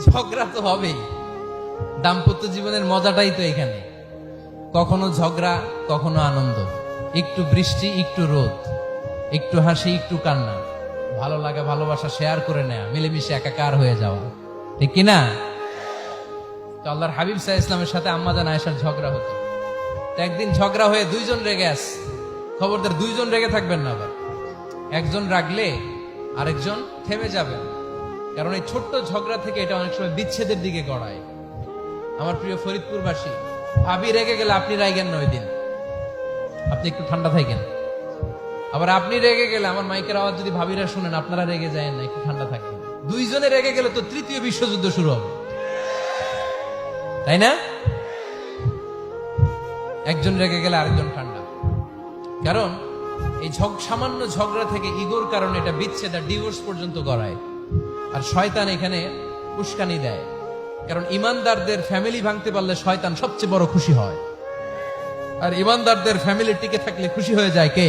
ঝগড়া তো হবেই। দাম্পত্য জীবনের মজাটাই তো এখানে। কখনো ঝগড়া, কখনো আনন্দ, একটু বৃষ্টি, একটু রোদ, একটু হাসি, একটু কান্না, ভালো লাগা ভালোবাসা শেয়ার করে নেয়া, মিলেমিশে একাকার হয়ে যাওয়া, ঠিক কিনা? তো আল্লাহর হাবিব সাল্লাল্লাহু আলাইহি ইসলামের সাথে আম্মা জান আয়েশার ঝগড়া হতো। তো একদিন ঝগড়া হয়ে দুইজন রেগে আছে। খবরদার দুইজন রেগে থাকবেন না আবার। একজন রাগলে আরেকজন থেমে যাবেন, কারণ এই ছোট্ট ঝগড়া থেকে এটা অনেক সময় বিচ্ছেদের দিকে গড়ায়। আমার প্রিয় ফরিদপুরবাসী, ভাবি রেগে গেলে আপনি রাইগেন না, ওই দিন আপনি একটু ঠান্ডা থাকেন। আবার আপনি রেগে গেলে, আমার মাইকের আওয়াজ যদি ভাবিরা শুনেন, আপনারা রেগে যায় না, একটু ঠান্ডা থাকেন। দুইজনে রেগে গেলে তো তৃতীয় বিশ্বযুদ্ধ শুরু হবে, তাই না? একজন রেগে গেলে আরেকজন ঠান্ডা। কারণ এই সামান্য ঝগড়া থেকে ইগোর কারণে এটা বিচ্ছেদ আর ডিভোর্স পর্যন্ত গড়ায়। আর শয়তান এখানে উস্কানি দেয়, কারণ ইমানদারদের ফ্যামিলি ভাঙতে পারলে শয়তান সবচেয়ে বড় খুশি হয়। আর ইমানদারদের ফ্যামিলি টিকে থাকলে খুশি হয়ে যায় কে?